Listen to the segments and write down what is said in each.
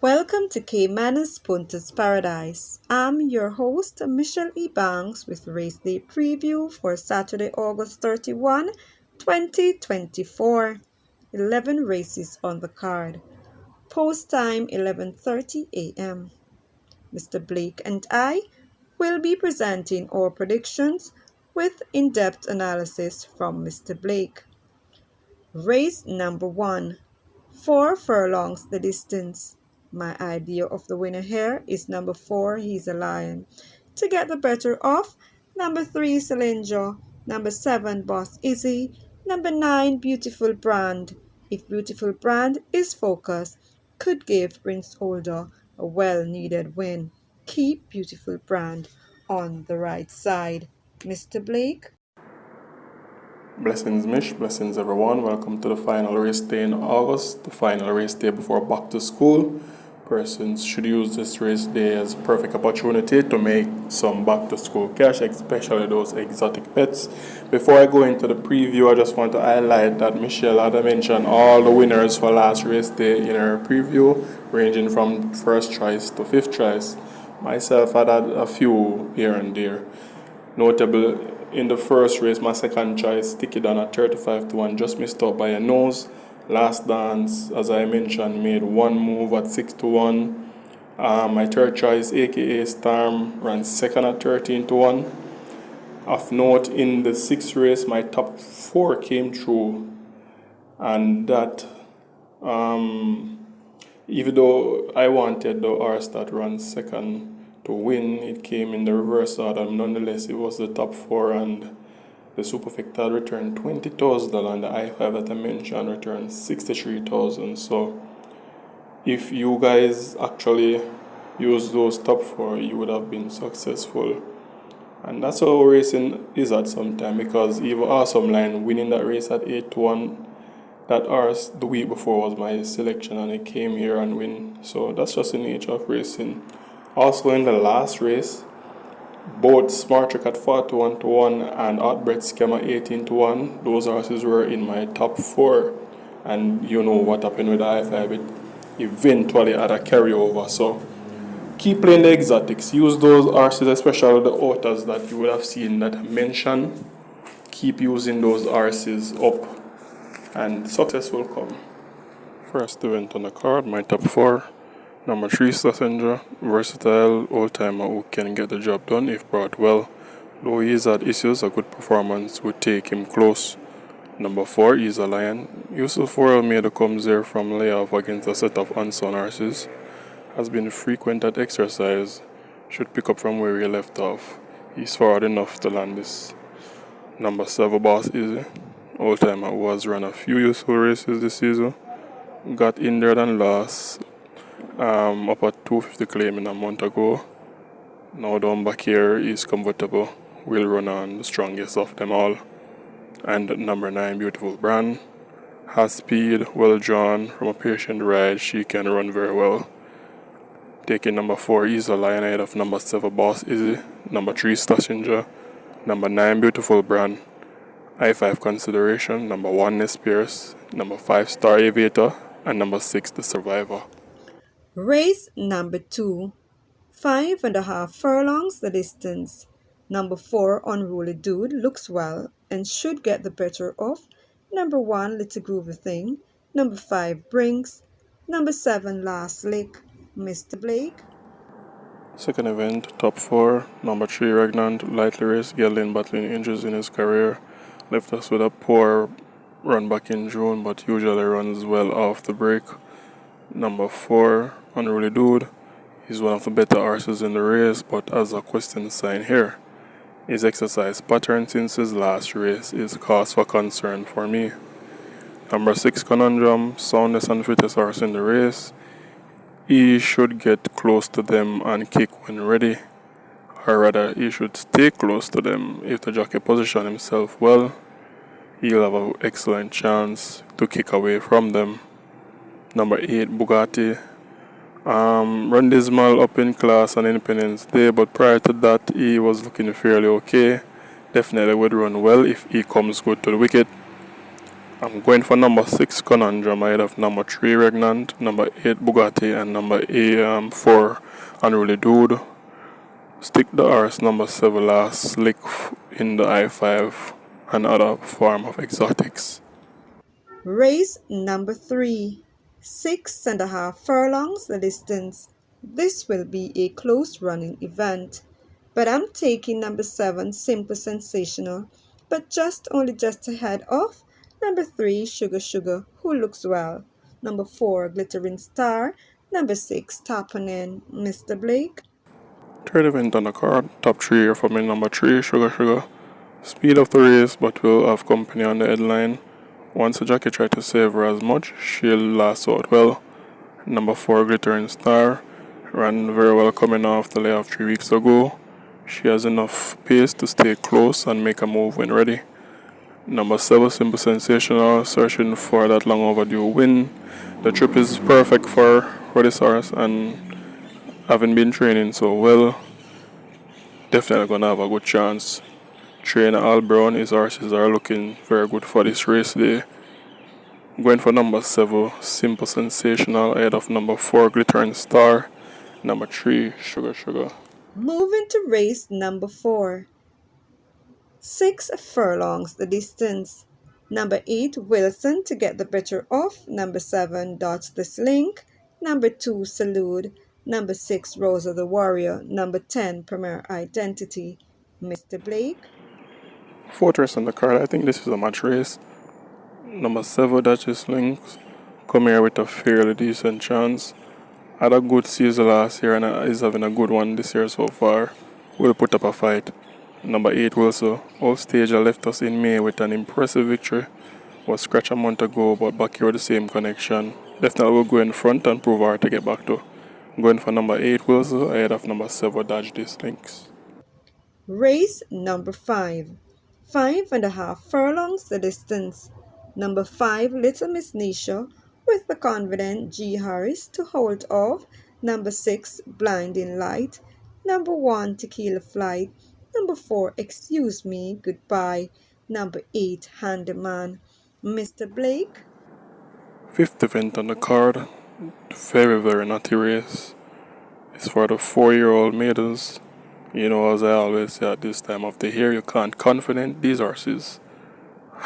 Welcome to CAYMANAS Punta's Paradise. I'm your host, Michelle E. Banks, with Race Day Preview for Saturday, August 31, 2024. 11 races on the card. Post time 11:30 a.m. Mr. Blake and I will be presenting our predictions with in-depth analysis from Mr. Blake. Race number 1. 4 furlongs the distance. My idea of the winner here is number 4, He's a Lion. To get the better of, number 3, Celinja. Number 7, Boss Izzy. Number 9, Beautiful Brand. If Beautiful Brand is focused, could give Prince Older a well-needed win. Keep Beautiful Brand on the right side. Mr. Blake? Blessings, Mish. Blessings, everyone. Welcome to the final race day in August, the final race day before back to school. Persons should use this race day as a perfect opportunity to make some back to school cash, especially those exotic pets. Before I go into the preview, I just want to highlight that Michelle had mentioned all the winners for last race day in her preview, ranging from first choice to fifth choice. Myself, I had a few here and there. Notable in the first race, my second choice, Stick It On at 35 to 1, just missed out by a nose. Last Dance, as I mentioned, made one move at 6 to 1. My third choice, aka Storm, ran second at 13 to 1. Of note, in the sixth race, my top 4 came through, and that, even though I wanted the horse that ran second to win, it came in the reverse order. Nonetheless, it was the top 4, and the Superfecta returned $20,000, and the I5 that I mentioned returned $63,000. So if you guys actually use those top 4, you would have been successful. And that's how racing is at some time, because even Awesome Line winning that race at 8 to 1, that horse the week before was my selection, and it came here and win. So that's just the nature of racing. Also in the last race, both Smart Trick at 41 to 1 and Outbreak Scam at 18 to 1, those horses were in my top 4. And you know what happened with the I5, it eventually had a carryover. So keep playing the exotics. Use those horses, especially the autos that you would have seen that I mentioned. Keep using those horses up, and success will come. First event on the card, my top 4. Number 3, Slassenger, versatile old-timer who can get the job done if brought well. Though he's had issues, a good performance would take him close. Number 4, He's a Lion. Yusuf Worrell made a comes there from layoff against a set of unsound horses. Has been frequent at exercise. Should pick up from where he left off. He's forward enough to land this. Number 7, Boss Izzy, old-timer who has run a few useful races this season. Got injured and lost up at 250 claiming a month ago. Now down back here is comfortable. Will run on the strongest of them all. And number 9, Beautiful Brand. Has speed, well drawn, from a patient ride, she can run very well. Taking number 4, He's a Lion ahead of number 7, Boss Izzy. Number 3, Slashinger. Number 9, Beautiful Brand. I5 Consideration. Number 1, Ness Pierce. Number 5, Star Aviator. And number 6, The Survivor. Race number 2. 5.5 furlongs the distance. Number 4, Unruly Dude, looks well and should get the better of. Number 1, Little Groovy Thing. Number 5, Brinks. Number 7, Last Lick. Mr. Blake? Second event, top 4. Number 3, Regnant, lightly raced Gelding, battling injuries in his career. Left us with a poor run back in June, but usually runs well off the break. Number 4, Unruly Dude. He's one of the better horses in the race, but as a question sign here. His exercise pattern since his last race is cause for concern for me. Number 6, Conundrum, soundest and fittest horse in the race. He should get close to them and kick when ready. Or rather, he should stay close to them. If the jockey position himself well, he'll have an excellent chance to kick away from them. Number 8, Bugatti. Run dismal up in class on Independence Day, but prior to that, he was looking fairly okay. Definitely would run well if he comes good to the wicket. I'm going for number 6 Conundrum. I have number 3 Regnant, number 8 Bugatti, and number 4 Unruly Dude. Stick the horse number 7 last slick in the I-5 and other form of exotics. Race number 3, 6.5 furlongs the distance. This will be a close running event, but I'm taking number 7 Simple Sensational, but only just ahead of number 3 Sugar Sugar, who looks well, number 4 Glittering Star, number 6 Tapping Mr. Blake. Third event on the card, top 3 here for me, number 3 Sugar Sugar. Speed of the race, but will have company on the headline. Once the jockey tried to save her as much, she'll last out well. Number 4 Glittering Star ran very well coming off the layoff 3 weeks ago. She has enough pace to stay close and make a move when ready. Number 7 Simple Sensational, searching for that long overdue win. The trip is perfect for this horse, and having been training so well, definitely gonna have a good chance. Trainer Al Brown, his horses are looking very good for this race day. Going for number 7 Simple Sensational ahead of number 4 Glittering Star, number 3 Sugar Sugar. Moving to race number 4, 6 furlongs the distance. Number 8 Wilson to get the better of, number 7 Dodge the Slink, number 2 Salute, number 6 Rosa the Warrior, number 10 Premier Identity. Mr. Blake. Fourth race on the card, I think this is a match race. Number 7 Duchess Links come here with a fairly decent chance. Had a good season last year and is having a good one this year so far. Will put up a fight. Number 8 Wilson. Old Stager left us in May with an impressive victory. Was scratched a month ago, but back here with the same connection. Definitely will go in front and prove hard to get back to. Going for number 8 Wilson ahead of number 7 Dodge This Links. Race number 5, 5.5 furlongs the distance. Number 5 Little Miss Nisha with the confident G. Harris to hold off. Number 6 Blinding Light, number 1 Tequila Flight, number 4 Excuse Me Goodbye, number 8 Handyman. Mr. Blake. Fifth event on the card, very naughty race. It's for the 4-year-old maidens. You know, as I always say at this time of the year, you can't confident these horses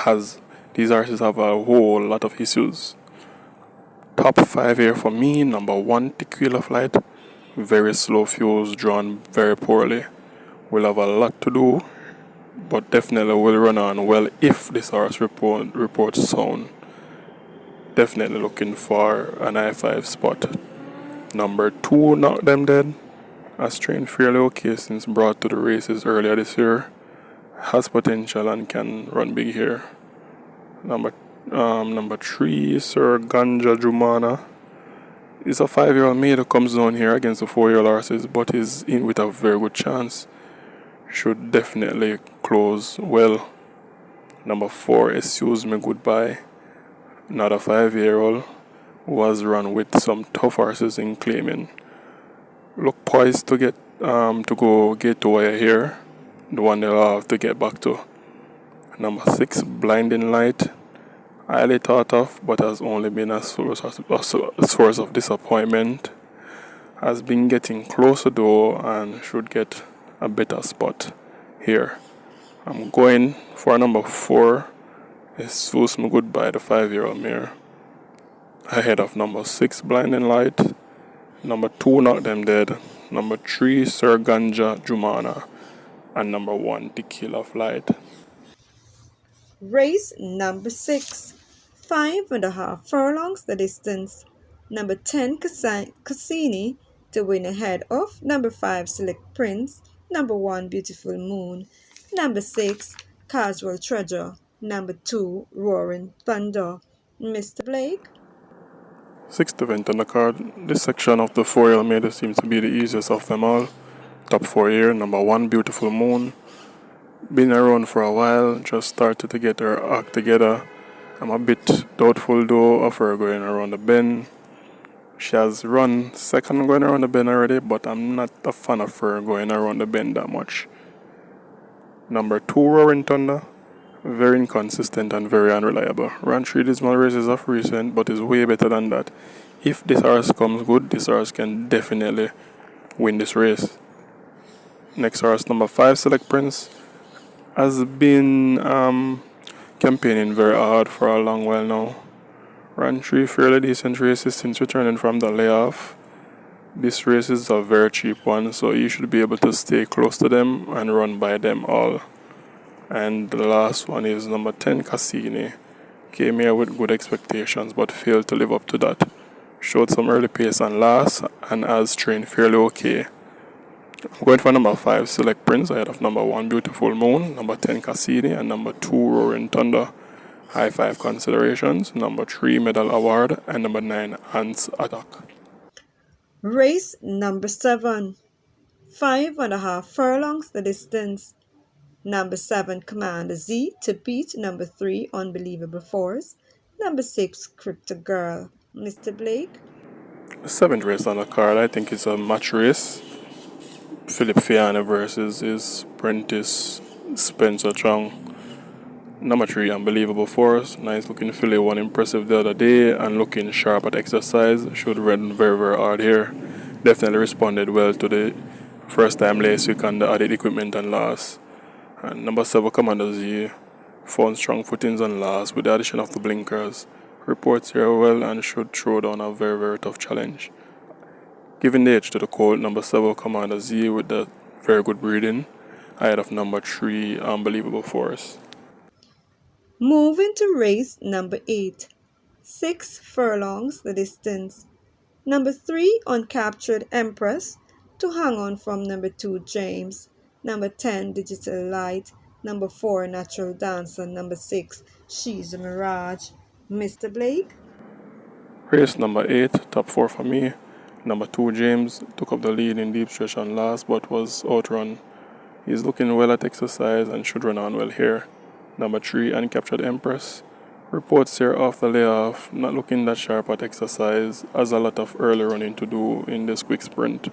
have a whole lot of issues. Top 5 here for me, number 1 Tequila Flight, very slow fuels drawn very poorly. Will have a lot to do, but definitely will run on well if this horse reports sound. Definitely looking for an I-5 spot. Number 2 Knock Them Dead, has trained fairly okay since brought to the races earlier this year. Has potential and can run big here. Number 3 Sir Ganja Jumana is a 5-year-old maid who comes down here against the 4-year-old horses, but is in with a very good chance. Should definitely close well. Number 4 Excuse Me Goodbye, not a 5-year-old, was run with some tough horses in claiming. Look poised to get to wire here, the one they'll have to get back to. Number 6 Blinding Light, highly thought of, but has only been a source of disappointment. Has been getting closer though and should get a better spot here. I'm going for number 4 Excuse Me Goodbye, the 5-year-old mare, ahead of number 6 Blinding Light, number 2 Knock Them Dead, number 3 Sir Ganja Jumana, and number 1 Tequila Flight. Race number 6, 5.5 furlongs the distance. Number 10 Cassini to win ahead of number 5 Select Prince, number 1 Beautiful Moon, number 6 Casual Treasure, number 2 Roaring Thunder. Mr. Blake. Sixth event on the card. This section of the 4-year-old maiden seems to be the easiest of them all. Top 4 here, number 1 Beautiful Moon. Been around for a while, just started to get her act together. I'm a bit doubtful though of her going around the bend. She has run second going around the bend already, but I'm not a fan of her going around the bend that much. Number 2 Roaring Thunder Very inconsistent and very unreliable. Ran 3 dismal races of recent, but is way better than that. If this horse comes good, this horse can definitely win this race. Next horse, number 5, Select Prince, has been campaigning very hard for a long while now. Ran 3 fairly decent races since returning from the layoff. This race is a very cheap one, so you should be able to stay close to them and run by them all. And the last one is number 10, Cassini. Came here with good expectations but failed to live up to that. Showed some early pace and last, and has trained fairly okay. I'm going for number 5, Select Prince, ahead of number 1, Beautiful Moon, number 10, Cassini, and number 2, Roaring Thunder. High 5 considerations, number 3, Medal Award, and number 9, Ants Attack. Race number 7. 5.5 furlongs the distance. Number 7, Commander Z, to beat number 3, Unbelievable Force. Number 6, Crypto Girl. Mr. Blake? The 7th race on the card, I think it's a match race. Philip Fiana versus his apprentice Spencer Chong. Number 3, Unbelievable Force. Nice looking filly, won impressive the other day and looking sharp at exercise. Should run very, very hard here. Definitely responded well to the first time last week on the added equipment and last. And number 7, Commander Z, found strong footings and last with the addition of the blinkers. Reports here well and should throw down a very, very tough challenge. Giving the edge to the colt, number 7, Commander Z, with the very good breeding, ahead of number 3, Unbelievable Force. Moving to race number 8. 6 furlongs the distance. Number 3, Uncaptured Empress, to hang on from number 2, James. Number 10, Digital Light. Number 4, Natural Dancer. Number 6, She's a Mirage. Mr. Blake? Race number 8, top 4 for me. Number 2, James, took up the lead in deep stretch on last but was outrun. He's looking well at exercise and should run on well here. Number 3, Uncaptured Empress. Reports here off the layoff, not looking that sharp at exercise, has a lot of early running to do in this quick sprint.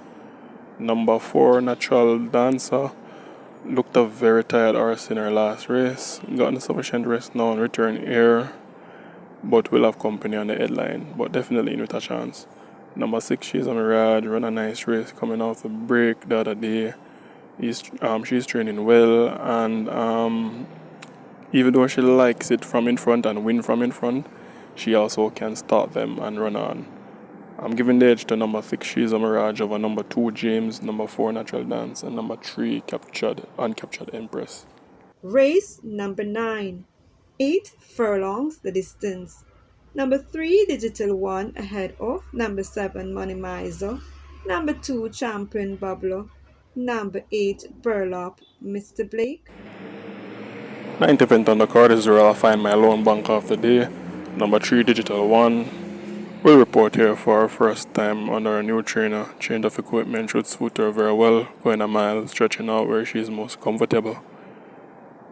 Number 4, Natural Dancer, looked a very tired horse in her last race. Gotten sufficient rest now and return here, but will have company on the headline, but definitely in with a chance. Number 6, She's a Mirage, run a nice race coming off the break the other day. She's training well, and even though she likes it from in front and win from in front, she also can start them and run on. I'm giving the edge to number 6, She's a Mirage, over number 2, James, number 4, Natural Dance, and number 3, Uncaptured Empress. Race number 9. 8 furlongs the distance. Number 3, Digital One, ahead of number 7, Money Miser. Number 2, Champion Bubbler. Number 8, Burlap. Mr. Blake? 9th event on the card is where I'll find my lone bank of the day. Number 3, Digital One. We'll report here for our first time under a new trainer. Change of equipment should suit her very well, going a mile, stretching out where she is most comfortable.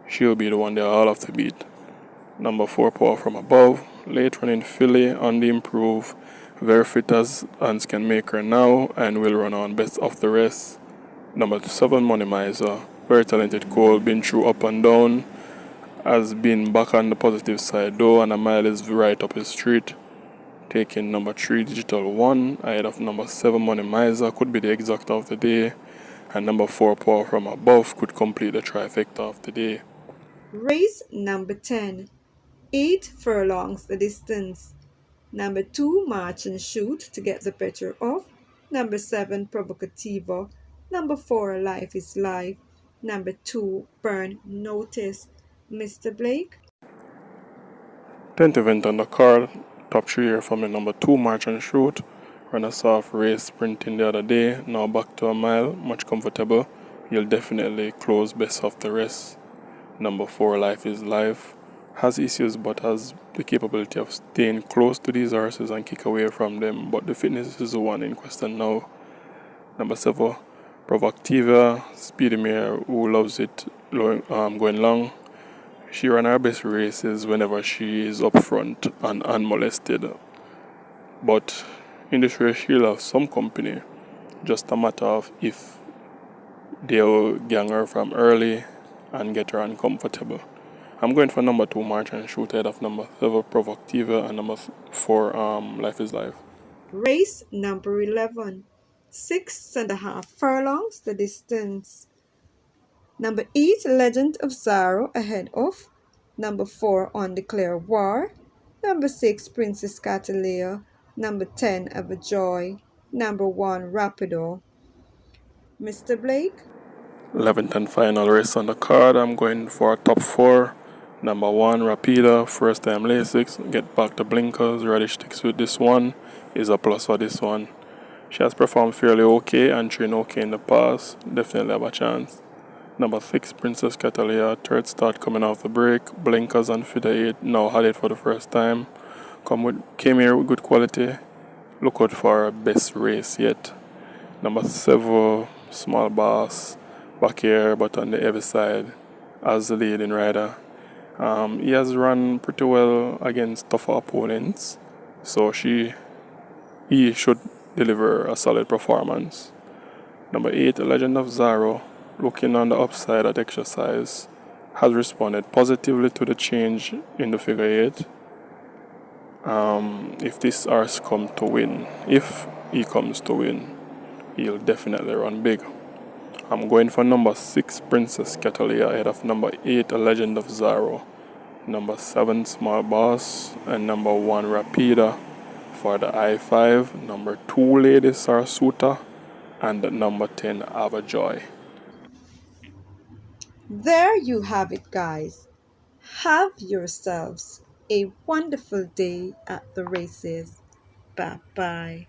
She'll be the one they all have to beat. Number 4, Power from Above. Late running filly on the improve. Very fit as hands can make her now and will run on best of the rest. Number 7, Money Miser. Very talented colt, been through up and down. Has been back on the positive side though, and a mile is right up his street. Taking number 3, Digital One, ahead of number 7, Money Miser, could be the exact of the day. And number 4, Power from Above, could complete the trifecta of the day. Race number 10. 8 furlongs the distance. Number 2, March and Shoot, to get the better of. Number 7, Provocativa. Number 4, Life is Life. Number 2, Burn Notice. Mr. Blake? 10th event on the card, top 3 here for me. Number 2, March and Shoot. Ran a soft race sprinting the other day, now back to a mile, much comfortable. You'll definitely close best of the rest. Number 4, Life is Life. Has issues but has the capability of staying close to these horses and kick away from them, but the fitness is the one in question now. Number 7, Provocativa, speedy mare who loves it going long. She ran her best races whenever she is up front and unmolested. But in this race she'll have some company. Just a matter of if they'll gang her from early and get her uncomfortable. I'm going for number 2, March and Shoot, ahead of number 7, Provoctiva, and number 4, Life is Life. Race number 11. 6.5 furlongs the distance. Number 8, Legend of Zaro ahead of number 4, Undeclared War, number 6, Princess Catalea, number 10, Everjoy, number 1, Rapido. Mr. Blake? 11th and final race on the card. I'm going for a top 4. Number 1, Rapida, first time Lasix. Get back to blinkers. Ready sticks with this one. Is a plus for this one. She has performed fairly okay and trained okay in the past. Definitely have a chance. Number 6, Princess Catalea, third start coming off the break. Blinkers and figure 8. Now had it for the first time. Came here with good quality. Look out for our best race yet. Number 7, Small Boss, back here but on the heavy side as the leading rider. He has run pretty well against tougher opponents, so he should deliver a solid performance. Number 8, Legend of Zaro, looking on the upside at exercise, has responded positively to the change in the figure 8. If this horse comes to win, if he comes to win, he'll definitely run big. I'm going for number 6, Princess Catalea, ahead of number 8, A Legend of Zaro, number 7, Small Boss, and number 1, Rapida. For the I-5, number 2, Lady Sarasuta, and number 10, Avajoy. There you have it, guys. Have yourselves a wonderful day at the races. Bye bye.